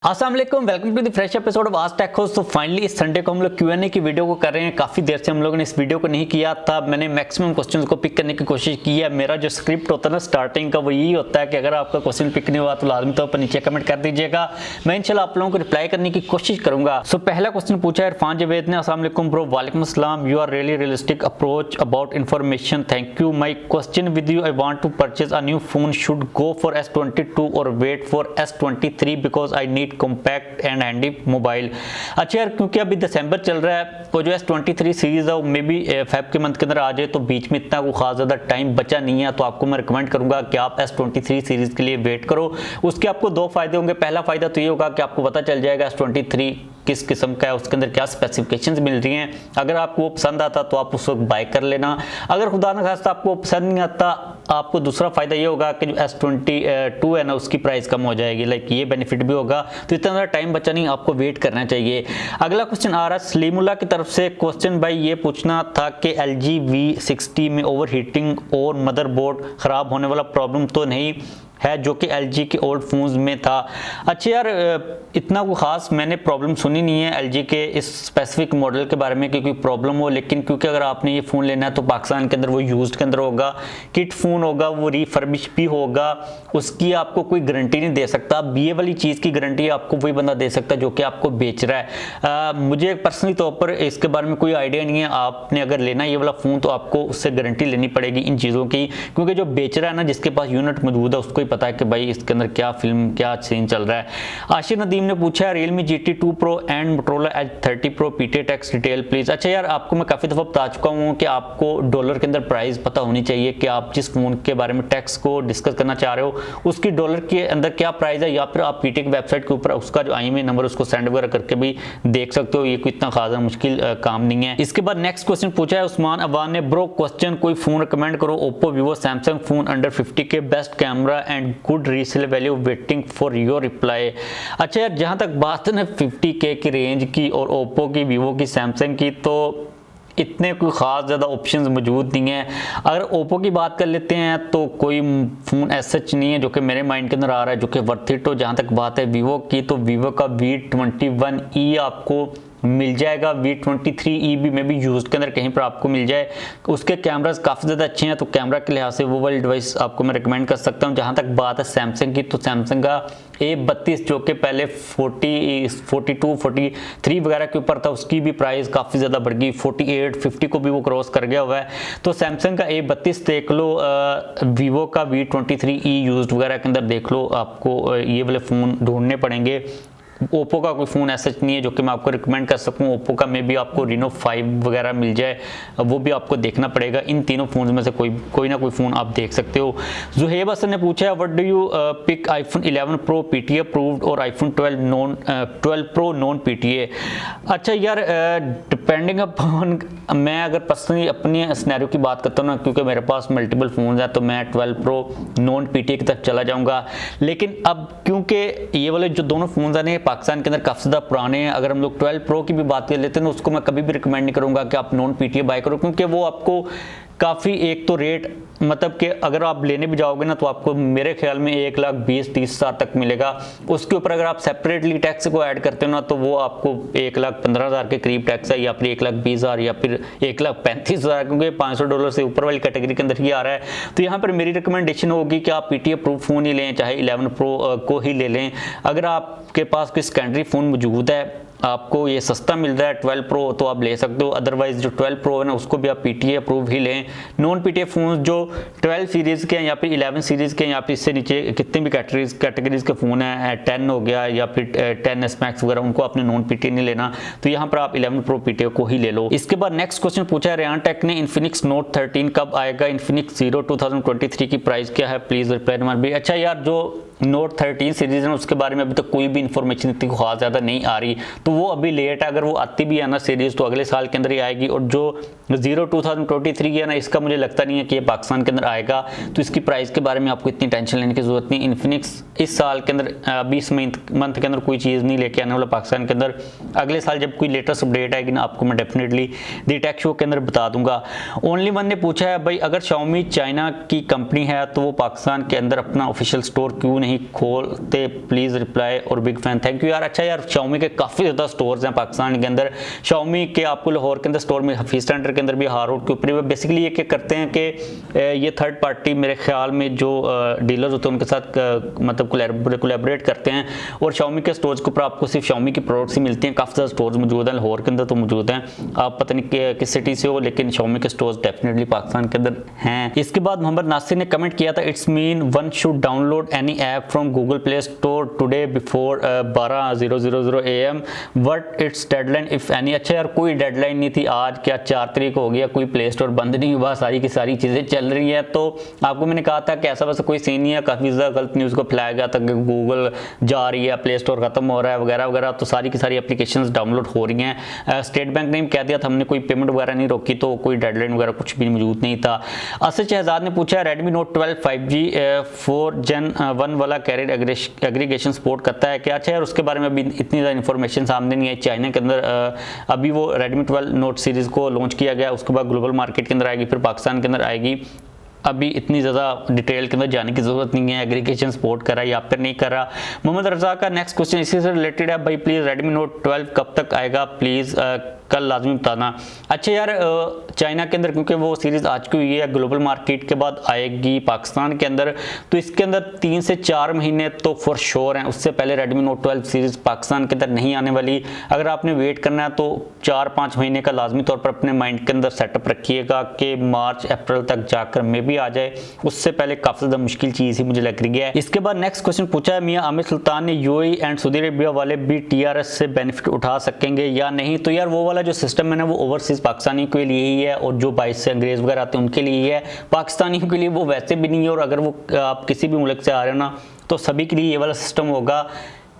अस्सलाम वालेकुम, welcome to the fresh episode of आज टेक होस्ट। तो फाइनली इस संडे को हम लोग Q&A की वीडियो को कर रहे हैं। काफ़ी देर से हम लोगों ने इस वीडियो को नहीं किया था। मैंने मैक्सिमम क्वेश्चंस को पिक करने की कोशिश की है। मेरा जो स्क्रिप्ट होता है ना स्टार्टिंग का, वो यही होता है कि अगर आपका क्वेश्चन पिक नहीं हुआ तो लाजमी तौर पर नीचे कमेंट कर दीजिएगा। मैं इंशाल्लाह आप लोगों को रिप्लाई करने की कोशिश करूंगा। सो पहला क्वेश्चन पूछा है इरफान जवेद ने। अस्सलाम वालेकुम ब्रो। वालेकुम अस्सलाम। You are really realistic approach about information, thank you. My question with you, I want to purchase a new phone, should go for S22 और wait for S23 because I need compact and handy mobile. अच्छा यार, क्योंकि अभी दिसंबर चल रहा है, वो जो S23 सीरीज है वो मे बी फेब के मंथ के अंदर आ जाए, तो बीच में इतना कोई खास ज़्यादा टाइम बचा नहीं है। तो आपको मैं रिकमेंड करूंगा कि आप S23 सीरीज के लिए वेट करो। उसके आपको दो फायदे होंगे। पहला फायदा तो ये होगा कि आपको पता चल जाएगा S23 किस किस्म का है, उसके अंदर क्या स्पेसिफिकेशंस मिल रही हैं। अगर आपको वो पसंद आता तो आप उस वक्त बाय कर लेना। अगर खुदा न खास्ता आपको पसंद नहीं आता, आपको दूसरा फायदा ये होगा कि जो S22 है ना, उसकी प्राइस कम हो जाएगी। लाइक ये बेनिफिट भी होगा। तो इतना ज़्यादा टाइम बचा नहीं, आपको वेट करना चाहिए। अगला क्वेश्चन आ रहा है सलीमुल्लाह की तरफ से। क्वेश्चन भाई ये पूछना था कि LG V60 में ओवर हीटिंग और मदरबोर्ड खराब होने वाला प्रॉब्लम तो नहीं है जो कि LG के ओल्ड फोन्स में था। अच्छा यार, इतना कोई ख़ास मैंने प्रॉब्लम सुनी नहीं है LG के इस स्पेसिफिक मॉडल के बारे में कि कोई प्रॉब्लम हो। लेकिन क्योंकि अगर आपने ये फ़ोन लेना है तो पाकिस्तान के अंदर वो यूज्ड के अंदर होगा, किट फ़ोन होगा, वो रिफर्बिश भी होगा, उसकी आपको कोई गारंटी नहीं दे सकता। अब ये वाली चीज़ की गारंटी आपको वही बंदा दे सकता है जो कि आपको बेच रहा है। मुझे पर्सनली तौर पर इसके बारे में कोई आइडिया नहीं है। आपने अगर लेना है ये वाला फ़ोन तो आपको उससे गारंटी लेनी पड़ेगी इन चीज़ों की, क्योंकि जो बेच रहा है ना, जिसके पास यूनिट मौजूद है, उसको पता है कि भाई इसके अंदर क्या फिल्म क्या सीन चल रहा है। आशिर नदीम ने पूछा है Realme GT2 Pro and Motorola Edge 30 Pro PTA tax detail please. अच्छा यार, आपको मैं काफ़ी दफ़ा बता चुका हूँ कि आपको डॉलर के अंदर प्राइस पता होनी चाहिए कि आप जिस फोन के बारे में टैक्स को डिस्कस करना चाह रहे हो उसकी डॉलर के अंदर क्या प्राइस है, या फिर आप PTA की वेबसाइट के ऊपर उसका जो IMEI नंबर उसको सेंड वगैरह करके भी देख सकते हो। ये कोई इतना खासा मुश्किल काम नहीं है। इसके बाद नेक्स्ट क्वेश्चन पूछा है उस्मान अवान ने। ब्रो क्वेश्चन, कोई फोन रिकमेंड करो, Oppo Vivo Samsung phone under 50 के, best camera and good resale value, waiting for your reply. अच्छा यार, जहां तक बात है ना 50K की रेंज की और ओप्पो की, वीवो की, सैमसंग की, तो इतने कोई ख़ास ज़्यादा ऑप्शंस मौजूद नहीं है। अगर ओप्पो की बात कर लेते हैं तो कोई फ़ोन ऐसा सच नहीं है जो कि मेरे माइंड के अंदर आ रहा है जो कि वर्थ इट हो। जहाँ तक बात है वीवो की, तो वीवो का V21e आपको मिल जाएगा। V23e भी में भी यूज के अंदर कहीं पर आपको मिल जाए। उसके कैमरास काफ़ी ज़्यादा अच्छे हैं, तो कैमरा के लिहाज से वो वाली डिवाइस आपको मैं रिकमेंड कर सकता हूँ। जहाँ तक बात है सैमसंग की, तो सैमसंग का A32 जो कि पहले 42, 43 वगैरह के ऊपर था, उसकी भी प्राइस काफ़ी ज़्यादा बढ़ गई। 48, 50 को भी वो क्रॉस कर गया हुआ है। तो सैमसंग का A32 देख लो, वीवो का V23e यूज वगैरह के अंदर देख लो। आपको ये वाले फ़ोन ढूंढने पड़ेंगे। ओप्पो का कोई फ़ोन ऐसा नहीं है जो कि मैं आपको रिकमेंड कर सकूं। ओप्पो का में भी आपको Reno 5 वगैरह मिल जाए, वो भी आपको देखना पड़ेगा। इन तीनों फ़ोन में से कोई ना कोई फ़ोन आप देख सकते हो। जुहेब हसन ने पूछा है what do you pick, iPhone 11 Pro PTA approved और iPhone 12 Pro नॉन PTA। अच्छा यार, डिपेंडिंग अपॉन, मैं अगर पर्सनली अपनी स्नैरियो की बात करता हूँ ना, क्योंकि मेरे पास मल्टीपल फ़ोन हैं, तो मैं 12 Pro नॉन PTA की तरफ चला जाऊँगा। लेकिन अब क्योंकि ये वाले जो दोनों फ़ोन हैं पाकिस्तान के अंदर काफ़ी ज़्यादा पुराने हैं, अगर हम लोग 12 Pro की भी बात कर लेते हैं तो उसको मैं कभी भी रिकमेंड नहीं करूँगा कि आप नॉन PTA बाय करो, क्योंकि वो आपको काफ़ी, एक तो रेट मतलब कि अगर आप लेने भी जाओगे ना तो आपको मेरे ख्याल में 1,20,30,000 तक मिलेगा। उसके ऊपर अगर आप सेपरेटली टैक्स को ऐड करते हो ना तो वो आपको 1,15,000 के करीब टैक्स है, या फिर 1,20,000 या फिर 1,35,000, क्योंकि $500 से ऊपर वाली कैटेगरी के अंदर ही आ रहा है। तो यहाँ पर मेरी रिकमेंडेशन होगी कि आप PTA अप्रूव फ़ोन ही लें, चाहे 11 Pro को ही ले लें। अगर आपके पास कोई सेकेंडरी फ़ोन मौजूद है, आपको ये सस्ता मिल रहा है 12 Pro, तो आप ले सकते हो। अदरवाइज जो 12 Pro है ना, उसको भी आप PTA अप्रूव ही लें। नॉन PTA फ़ोन जो 12 सीरीज़ के हैं या फिर 11 सीरीज़ के हैं या फिर इससे नीचे कितने भी कैटेगरीज के फ़ोन हैं, 10 हो गया या फिर 10S Max वगैरह, उनको आपने नॉन PTA नहीं लेना। तो यहाँ पर आप 11 Pro PTA को ही ले लो। इसके बाद नेक्स्ट क्वेश्चन पूछा है रेहान टेक ने, Infinix Note 13 कब आएगा, Infinix Zero 2023 की प्राइस क्या है, प्लीज़ रिप्लाई नंबर भी। अच्छा यार, जो Note 13 सीरीज है उसके बारे में अभी तक कोई भी इन्फॉर्मेशन इतनी खास ज़्यादा नहीं आ रही, तो वो अभी लेट है। अगर वो आती भी है ना सीरीज तो अगले साल के अंदर ही आएगी। और जो Zero 2023 है ना, इसका मुझे लगता नहीं है कि ये पाकिस्तान के अंदर आएगा, तो इसकी प्राइस के बारे में आपको इतनी टेंशन लेने की जरूरत नहीं। इन्फिनिक्स इस साल के अंदर, अभी इस मंथ के अंदर कोई चीज़ नहीं लेके आने वाला पाकिस्तान के अंदर। अगले साल जब कोई लेटेस्ट अपडेट आएगी ना, आपको मैं डेफिनेटली दी टेक शो के अंदर बता दूंगा। ओनली वन ने पूछा है भाई, अगर Xiaomi चाइना की कंपनी है तो वो पाकिस्तान के अंदर अपना ऑफिशियल स्टोर क्यों नहीं नहीं खोलते प्लीज़ रिप्लाई और बिग फैन, थैंक यू यार। अच्छा यार, Xiaomi के काफ़ी ज़्यादा स्टोर्स हैं पाकिस्तान के अंदर। Xiaomi के आपको लाहौर के अंदर स्टोर में, हफीज़ सेंटर के अंदर भी, हार रोड के ऊपर भी। बेसिकली ये क्या करते हैं कि ये थर्ड पार्टी मेरे ख्याल में जो डीलर होते हैं उनके साथ मतलब कोलैबोरेट करते हैं, और Xiaomi के स्टोर्स के ऊपर आपको सिर्फ Xiaomi की प्रोडक्ट्स ही मिलती हैं। काफ़ी ज़्यादा स्टोर्स मौजूद हैं, लाहौर के अंदर तो मौजूद हैं, आप पता नहीं किस सिटी से हो, लेकिन Xiaomi के स्टोर्स डेफिनेटली पाकिस्तान के अंदर हैं। इसके बाद मोहम्मद नासिर ने कमेंट किया था, it's mean one should download any app from Google play store today before 12:00 AM what it's deadline if any. अच्छा यार, कोई डेडलाइन नहीं थी, आज क्या 4 तारीख हो गया, कोई प्ले स्टोर बंद नहीं हुआ, सारी की सारी चीज़ें चल रही हैं। तो आपको मैंने कहा था कि ऐसा वैसा कोई सीन नहीं है, काफ़ी ज़्यादा गलत न्यूज़ को फैलाया गया था कि गूगल जा रही है, प्ले स्टोर खत्म हो रहा है वगैरह वगैरह। तो सारी की सारी एप्लीकेशंस डाउनलोड हो रही हैं। स्टेट बैंक ने कह दिया था हमने कोई पेमेंट वगैरह नहीं रोकी, तो कोई डेडलाइन वगैरह कुछ भी मौजूद नहीं था। असद शहजाद ने पूछा, रेडमी नोट 12 5G 4 Gen 1 वाला कैरियर एग्रीगेशन सपोर्ट करता है क्या? अच्छा यार, उसके बारे में अभी इतनी ज़्यादा इन्फॉर्मेशन सामने नहीं आई। चाइना के अंदर अभी वो रेडमी 12 नोट सीरीज़ को लॉन्च किया गया, उसके बाद ग्लोबल मार्केट के अंदर आएगी, फिर पाकिस्तान के अंदर आएगी। अभी इतनी ज़्यादा डिटेल के अंदर जाने की ज़रूरत नहीं है, एग्रीगेशन सपोर्ट कर रहा है या फिर नहीं कर रहा। मोहम्मद रजा का नेक्स्ट क्वेश्चन इसी से रिलेटेड है, भाई प्लीज़ रेडमी नोट 12 कब तक आएगा, प्लीज़ कल लाजमी बताना। अच्छा यार, चाइना के अंदर क्योंकि वो सीरीज़ आ चुकी हुई है, ग्लोबल मार्केट के बाद आएगी पाकिस्तान के अंदर, तो इसके अंदर 3 से 4 महीने तो फॉर श्योर हैं। उससे पहले रेडमी नोट 12 सीरीज़ पाकिस्तान के अंदर नहीं आने वाली। अगर आपने वेट करना है तो 4-5 महीने का लाजमी तौर पर अपने माइंड के अंदर सेटअप रखिएगा कि मार्च अप्रैल तक जाकर मे भी आ जाए, उससे पहले काफ़ी ज़्यादा मुश्किल चीज़ ही मुझे लग रही है। इसके बाद नेक्स्ट क्वेश्चन पूछा है मियां आमिर सुल्तान ने, यूएई एंड सऊदी अरेबिया वाले भी TRS से बेनिफिट उठा सकेंगे या नहीं? तो यार वो वाला जो सिस्टम है ना, वो ओवरसीज पाकिस्तानी के लिए ही है, और जो 22 से अंग्रेज वगैरह आते हैं उनके लिए ही है। पाकिस्तानियों के लिए वो वैसे भी नहीं है, और अगर वो आप किसी भी मुल्क से आ रहे हो ना, तो सभी के लिए ये वाला सिस्टम होगा।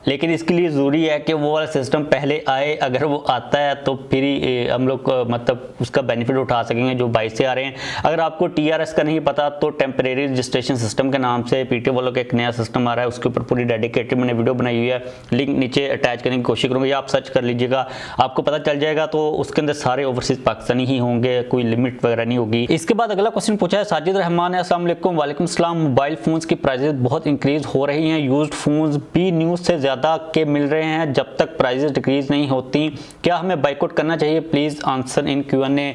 लेकिन इसके लिए ज़रूरी है कि वो वाला सिस्टम पहले आए। अगर वो आता है तो फिर ही हम लोग मतलब उसका बेनिफिट उठा सकेंगे जो 22 से आ रहे हैं। अगर आपको TRS का नहीं पता तो टेम्परेरी रजिस्ट्रेशन सिस्टम के नाम से PTO वालों का एक नया सिस्टम आ रहा है, उसके ऊपर पूरी डेडिकेटेड मैंने वीडियो बनाई हुई है, लिंक नीचे अटैच करने की कोशिश करूँगा या आप सर्च कर लीजिएगा, आपको पता चल जाएगा। तो उसके अंदर सारे ओवरसीज पाकिस्तानी ही होंगे, कोई लिमिट वगैरह नहीं होगी। इसके बाद अगला क्वेश्चन पूछा है साजिद रहमान है, अस्सलाम वालेकुम। वालेकुम सलाम। मोबाइल फ़ोन्स की प्राइजेस बहुत इंक्रीज हो रही हैं, यूज्ड फ़ोन्स भी न्यूज़ से ज़्यादा के मिल रहे हैं, जब तक प्राइजेस डिक्रीज नहीं होती क्या हमें बाइकआउट करना चाहिए? Please answer in Q&A।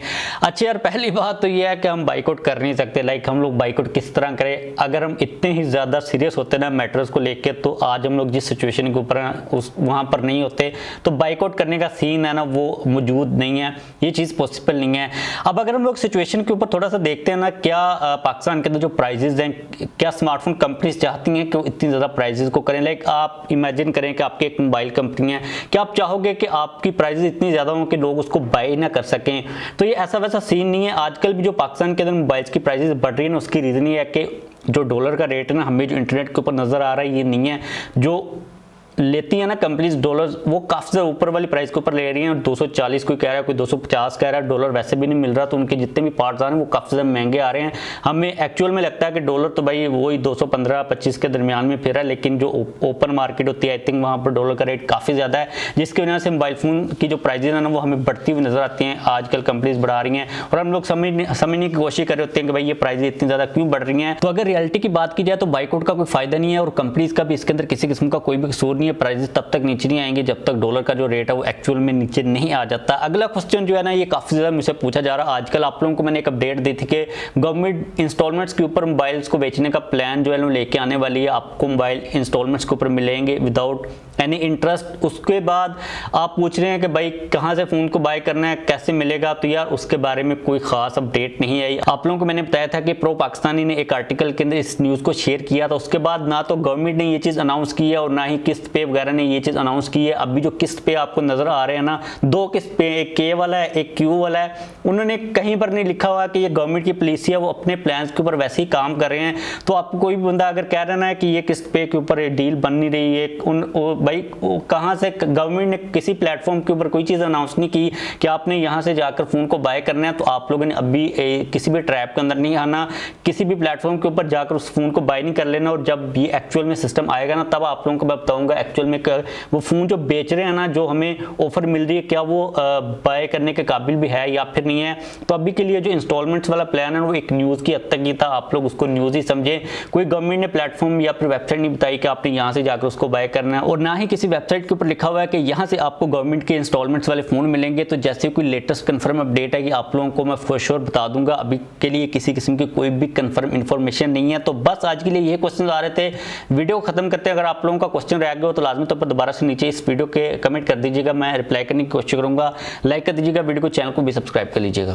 अच्छा यार, पहली बात तो ये है कि हम बाइकआउट कर नहीं सकते। लाइक हम लोग बाइकआउट किस तरह करें? अगर हम इतने ही ज़्यादा सीरियस होते ना मैटर्स को लेके, तो आज हम लोग जिस सिचुएशन के ऊपर उस वहाँ पर नहीं होते, तो बाइकआउट करने का सीन है ना वो मौजूद नहीं है, ये चीज़ पॉसिबल नहीं है। अब अगर हम लोग सिचुएशन के ऊपर थोड़ा सा देखते हैं ना, क्या पाकिस्तान के अंदर जो प्राइजेज हैं, क्या स्मार्टफोन कंपनीज चाहती हैं कि वो इतनी ज़्यादा प्राइजेज को करें? लाइक आप इमेजिन करें कि आपके एक मोबाइल कंपनी है, क्या आप चाहोगे कि आपकी प्राइसेस इतनी ज़्यादा हो कि लोग उसको बाय ना कर सकें? तो ये ऐसा वैसा सीन नहीं है। आजकल भी जो पाकिस्तान के अंदर मोबाइल्स की प्राइसेस बढ़ रही है ना, उसकी रीज़न ये है कि जो डॉलर का रेट है ना, हमें जो इंटरनेट के ऊपर नज़र आ रहा है, ये नहीं है। जो लेती है ना कंपनीज डॉलर, वो काफ़ी ज़्यादा ऊपर वाली प्राइस के ऊपर ले रही हैं। 240 कोई कह रहा है, कोई 250 कह रहा है। डॉलर वैसे भी नहीं मिल रहा, तो उनके जितने भी पार्ट्स आ रहे हैं वो काफ़ी ज़्यादा महंगे आ रहे हैं। हमें एक्चुअल में लगता है कि डॉलर तो भाई वही 215-25 के दरमियान में फिर है, लेकिन जो ओपन मार्केट होती है, आई थिंक वहाँ पर डॉलर का रेट काफ़ी ज़्यादा है, जिसकी वजह से मोबाइल फ़ोन की जो प्राइजेज है ना, वो हमें बढ़ती हुई नज़र आती हैं। आजकल कंपनीज बढ़ा रही हैं और हम लोग समझने की कोशिश कर रहे होते हैं कि भाई ये प्राइजेज इतनी ज़्यादा क्यों बढ़ रही हैं। तो अगर रियलिटी की बात की जाए तो बाइकआउट का कोई फ़ायदा नहीं है, और कंपनीज का भी इसके अंदर किसी किस्म का कोई भी कसूर नहीं है। प्राइजेज तब तक नीचे नहीं आएंगे जब तक डॉलर का जो रेट है वो एक्चुअल में नीचे नहीं आ जाता। अगला क्वेश्चन जो है ना, ये काफ़ी ज़्यादा मुझसे पूछा जा रहा है। आजकल आप लोगों को मैंने एक अपडेट दी थी कि गवर्नमेंट इंस्टॉलमेंट्स के ऊपर मोबाइल्स को बेचने का प्लान जो है वो लेके आने वाली है। आपको मोबाइल इंस्टॉलमेंट्स के ऊपर मिलेंगे विदाउट एनी इंटरेस्ट। उसके बाद आप पूछ रहे हैं कि भाई कहाँ से फ़ोन को बाय करना है, कैसे मिलेगा? तो यार उसके बारे में कोई ख़ास अपडेट नहीं आई। आप लोगों को मैंने बताया था कि प्रो पाकिस्तानी ने एक आर्टिकल के अंदर इस न्यूज़ को शेयर किया था। उसके बाद ना तो गवर्नमेंट ने ये चीज़ अनाउंस की है और ना ही किस्त पे वगैरह ने ये चीज़ अनाउंस की है। अभी जो किस्त पे आपको नजर आ रहे हैं ना, 2 किस्त पे, एक K वाला है, एक Q वाला है। उन्होंने कहीं पर नहीं लिखा हुआ कि ये गवर्नमेंट की पॉलिसी है, वो अपने प्लान्स के ऊपर वैसे ही काम कर रहे हैं। तो आपको कोई भी बंदा अगर कह रहा है कि ये किस्त पे के ऊपर डील बन नहीं रही है, भाई कहाँ से? गवर्नमेंट ने किसी प्लेटफॉर्म के ऊपर कोई चीज़ अनाउंस नहीं की कि आपने यहाँ से जाकर फ़ोन को बाय करना है। तो आप लोगों ने अभी किसी भी ट्रैप के अंदर नहीं आना, किसी भी प्लेटफॉर्म के ऊपर जाकर उस फ़ोन को बाय नहीं कर लेना। और जब ये एक्चुअल में सिस्टम आएगा ना, तब आप लोगों को मैं बताऊँगा एक्चुअल में वो फ़ोन जो बेच रहे हैं ना, जो हमें ऑफर मिल रही है, क्या वो बाय करने के काबिल भी है या फिर नहीं है। तो अभी के लिए जो इंस्टॉलमेंट्स वाला प्लान है वो एक न्यूज़ की हद तक ही था, आप लोग उसको न्यूज़ ही समझे। कोई गवर्नमेंट ने प्लेटफॉर्म या फिर वेबसाइट नहीं बताई कि आपने यहाँ से जाकर उसको बाय करना है, और ना ही किसी वेबसाइट के ऊपर लिखा हुआ है कि यहाँ से आपको गवर्नमेंट के इंस्टॉलमेंट्स वाले फ़ोन मिलेंगे। तो जैसे कोई लेटेस्ट कंफर्म अपडेट है कि आप लोगों को मैं फॉर श्योर बता दूंगा। अभी के लिए किसी किस्म की कोई भी कंफर्म इन्फॉर्मेशन नहीं है। तो बस आज के लिए ये क्वेश्चन आ रहे थे, वीडियो खत्म करते हैं। अगर आप लोगों का क्वेश्चन रह गया हो तो लाजमी तौर पर दोबारा से नीचे इस वीडियो के कमेंट कर दीजिएगा, मैं रिप्लाई करने की कोशिश करूंगा। लाइक कर दीजिएगा वीडियो को, चैनल को भी सब्सक्राइब कर लीजिएगा।